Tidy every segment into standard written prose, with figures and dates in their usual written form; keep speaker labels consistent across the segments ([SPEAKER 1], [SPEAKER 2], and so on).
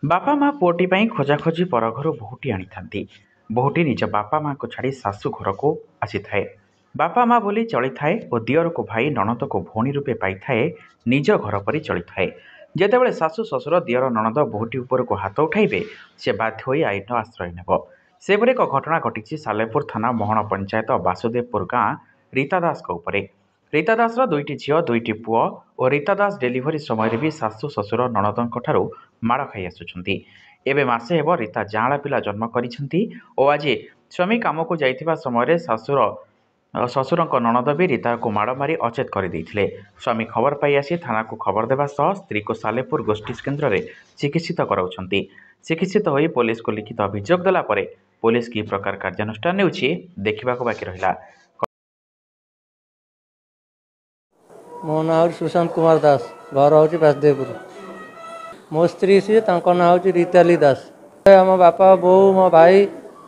[SPEAKER 1] ବାପା ମା ପୁଅଟି ପାଇଁ ଖୋଜାଖୋଜି ପରଘରୁ ବୋହୂଟି ଆଣିଥାନ୍ତି। ବୋହୂଟି ନିଜ ବାପା ମାଙ୍କୁ ଛାଡ଼ି ଶାଶୁ ଘରକୁ ଆସିଥାଏ। ବାପା ମା ବୋଲି ଚଳିଥାଏ ଓ ଦିଅରକୁ ଭାଇ ନଣନ୍ଦକୁ ଭଉଣୀ ରୂପେ ପାଇଥାଏ। ନିଜ ଘର ପରି ଚଳିଥାଏ। ଯେତେବେଳେ ଶାଶୁ ଶ୍ୱଶୁର ଦିଅର ନଣନ୍ଦ ବୋହୂଟି ଉପରକୁ ହାତ ଉଠାଇବେ ସେ ବାଧ୍ୟ ହୋଇ ଆଇନର ଆଶ୍ରୟ ନେବ। ସେପରି ଏକ ଘଟଣା ଘଟିଛି ସାଲେପୁର ଥାନା ମହଣ ପଞ୍ଚାୟତ ବାସୁଦେବପୁର ଗାଁ ରୀତା ଦାସଙ୍କ ଉପରେ। ରୀତା ଦାସର ଦୁଇଟି ଝିଅ ଦୁଇଟି ପୁଅ ଓ ରୀତା ଦାସ ଡେଲିଭରି ସମୟରେ ବି ଶାଶୁ ଶ୍ୱଶୁର ନଣନ୍ଦଙ୍କଠାରୁ ମାଡ଼ ଖାଇ ଆସୁଛନ୍ତି। ଏବେ ମାସେ ହେବ ରୀତା ଯାଆଁଳା ପିଲା ଜନ୍ମ କରିଛନ୍ତି ଓ ଆଜି ସ୍ୱାମୀ କାମକୁ ଯାଇଥିବା ସମୟରେ ଶ୍ୱଶୁରଙ୍କ ନଣନ୍ଦ ବି ରୀତାକୁ ମାଡ଼ ମାରି ଅଚେତ କରିଦେଇଥିଲେ। ସ୍ୱାମୀ ଖବର ପାଇ ଆସି ଥାନାକୁ ଖବର ଦେବା ସହ ସ୍ତ୍ରୀକୁ ସାଲେପୁର ଗୋଷ୍ଠୀ କେନ୍ଦ୍ରରେ ଚିକିତ୍ସିତ କରାଉଛନ୍ତି। ଚିକିତ୍ସିତ ହୋଇ ପୋଲିସକୁ ଲିଖିତ ଅଭିଯୋଗ ଦେଲା ପରେ ପୋଲିସ କି ପ୍ରକାର କାର୍ଯ୍ୟାନୁଷ୍ଠାନ ନେଉଛି ଦେଖିବାକୁ ବାକି ରହିଲା।
[SPEAKER 2] ମୋ ନାଁ ହେଉଛି ସୁଶାନ୍ତ କୁମାର ଦାସ, ଘର ହେଉଛି ବାସୁଦେବପୁର। ମୋ ସ୍ତ୍ରୀ ସିଏ, ତାଙ୍କ ନାଁ ହେଉଛି ରୀତାଲି ଦାସ। ଆମ ବାପା ବୋଉ ମୋ ଭାଇ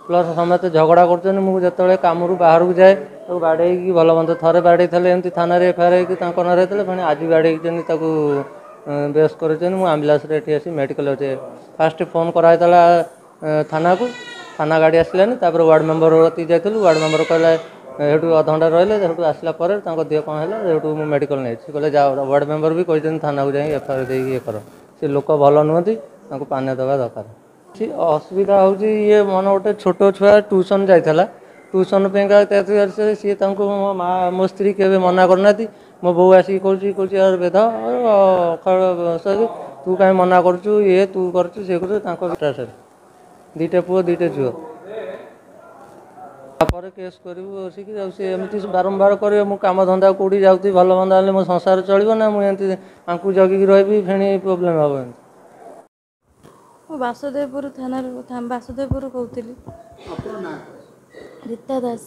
[SPEAKER 2] ପ୍ଲସ୍ ସମସ୍ତେ ଝଗଡ଼ା କରୁଛନ୍ତି। ମୁଁ ଯେତେବେଳେ କାମରୁ ବାହାରକୁ ଯାଏ ତାକୁ ବାଡ଼େଇକି ଭଲ ମନ୍ଦ ଥରେ ବାଡ଼େଇଥିଲେ, ଏମିତି ଥାନାରେ ଏଫଆଇଆର ହେଇକି ତାଙ୍କ ନାଁରେ ହେଇଥିଲେ, ପୁଣି ଆଜି ବାଡ଼େଇଛନ୍ତି ତାକୁ ବେସ୍ କରିଛନ୍ତି। ମୁଁ ଆମ୍ବୁଲାନ୍ସରେ ଏଠି ଆସି ମେଡ଼ିକାଲ ଅଛି। ଫାଷ୍ଟ ଫୋନ୍ କରାହେଇଥିଲା ଥାନାକୁ, ଥାନା ଗାଡ଼ି ଆସିଲାନି। ତାପରେ ୱାର୍ଡ଼ ମେମ୍ବର କତିକି ଯାଇଥିଲୁ, ୱାର୍ଡ଼ ମେମ୍ବର କହିଲା ସେଠୁ ଅଧଘଣ୍ଟା ରହିଲେ, ସେଠୁ ଆସିଲା ପରେ ତାଙ୍କ ଦେହ କ'ଣ ହେଲା, ସେଠୁ ମୁଁ ମେଡ଼ିକାଲ ନେଇଛି। କହିଲେ ଯାଅ, ୱାର୍ଡ଼ ମେମ୍ବର ବି କହିଛନ୍ତି ଥାନାକୁ ଯାଇ ଏଫଆଇଆର ଦେଇକି ଇଏ କର। ସେ ଲୋକ ଭଲ ନୁହନ୍ତି, ତାଙ୍କୁ ପାନେ ଦେବା ଦରକାର। ସେ ଅସୁବିଧା ହେଉଛି ଇଏ ମନେ ଗୋଟେ ଛୋଟ ଛୁଆ ଟ୍ୟୁସନ୍ ଯାଇଥିଲା, ଟ୍ୟୁସନ୍ ପାଇଁକା ସିଏ ତାଙ୍କୁ ମୋ ସ୍ତ୍ରୀ କେବେ ମନା କରୁନାହାନ୍ତି। ମୋ ବୋଉ ଆସିକି କହୁଛି ଆରେ ବେଧ ତୁ କାହିଁ ମନା କରୁଛୁ, ଇଏ ତୁ କରୁଛୁ ସିଏ କରୁଛୁ। ତାଙ୍କ ଦୁଇଟା ପୁଅ ଦୁଇଟା ଝିଅ। ତାପରେ କେସ୍ କରିବୁ ବସିକି ଆଉ ସେ ଏମିତି ବାରମ୍ବାର କରିବେ। ମୁଁ କାମ ଧନ୍ଦା କେଉଁଠି ଯାଉଛି, ଭଲ ମନ୍ଦ ହେଲେ ମୋ ସଂସାର ଚଳିବ ନା, ମୁଁ ଏମିତି ତାଙ୍କୁ ଜଗିକି ରହିବି, ଫେଣି ପ୍ରୋବ୍ଲେମ୍ ହେବ ଏମିତି।
[SPEAKER 3] ମୁଁ ବାସୁଦେବପୁର ବାସୁଦେବପୁର କହୁଥିଲି। ରୀତା ଦାସ।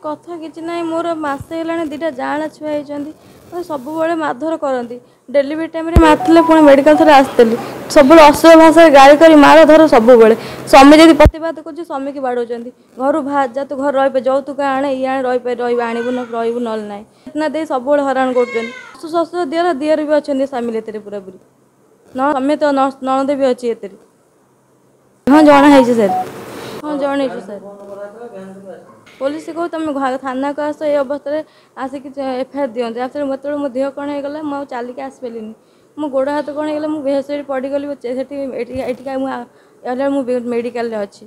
[SPEAKER 3] କଥା କିଛି ନାହିଁ, ମୋର ମାସେ ହେଲାଣି ଦୁଇଟା ଯାଆଁଳା ଛୁଆ ହେଇଛନ୍ତି। ସବୁବେଳେ ମାରଧର କରନ୍ତି। ଡେଲିଭରି ଟାଇମ୍ରେ ମାରିଥିଲେ, ପୁଣି ମେଡ଼ିକାଲ ଥରେ ଆସିଥିଲି। ସବୁବେଳେ ଅଶ୍ଳୀଳ ଭାଷାରେ ଗାଳି କରି ମାରଧର ସବୁବେଳେ। ସ୍ୱାମୀ ଯଦି ପ୍ରତିବାଦ କରୁଛି ସ୍ୱାମୀକି ବାଡ଼ଉଛନ୍ତି। ଘରୁ ବାହାର ଯା, ତୁ ଘରେ ରହିବେ, ଯୌତୁକ ଆଣେ, ଇଏ ଆଣେ, ରହିବୁ ଆଣିବୁ ରହିବୁ ନହେଲେ ନାହିଁ। ନା ଦେଇ ସବୁବେଳେ ହଇରାଣ କରୁଛନ୍ତି। ଶାଶୁ ଶ୍ୱଶୁର ଦିଅର ବି ଅଛନ୍ତି ସାମିଲ ଏଥିରେ ପୁରାପୁରି। ସମେତ ନଣନ୍ଦ ବି ଅଛି ଏଥିରେ। ହଁ ଜଣା ହେଇଛି ସାର୍, ହଁ ଜଣେଇଛୁ ସାର୍। ପୋଲିସ କହୁ ତମେ ଥାନାକୁ ଆସ, ଏ ଅବସ୍ଥାରେ ଆସିକି ଏଫଆଇଆର ଦିଅନ୍ତୁ। ଆସିଲେ ଯେତେବେଳେ ମୋ ଦେହ କ'ଣ ହେଇଗଲା, ମୁଁ ଆଉ ଚାଲିକି ଆସିପାରିଲିନି। ମୋ ଗୋଡ଼ ହାତ କ'ଣ ହେଇଗଲା, ମୁଁ ବେହୋସ ହୋଇ ପଡ଼ିଗଲି। ଏଠିକା ମୁଁ ମେଡ଼ିକାଲରେ ଅଛି।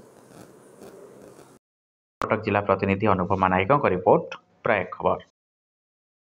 [SPEAKER 1] କଟକ ଜିଲ୍ଲା ପ୍ରତିନିଧି ଅନୁପମା ନାୟକଙ୍କ ରିପୋର୍ଟ, ପ୍ରୟାଗ ଖବର।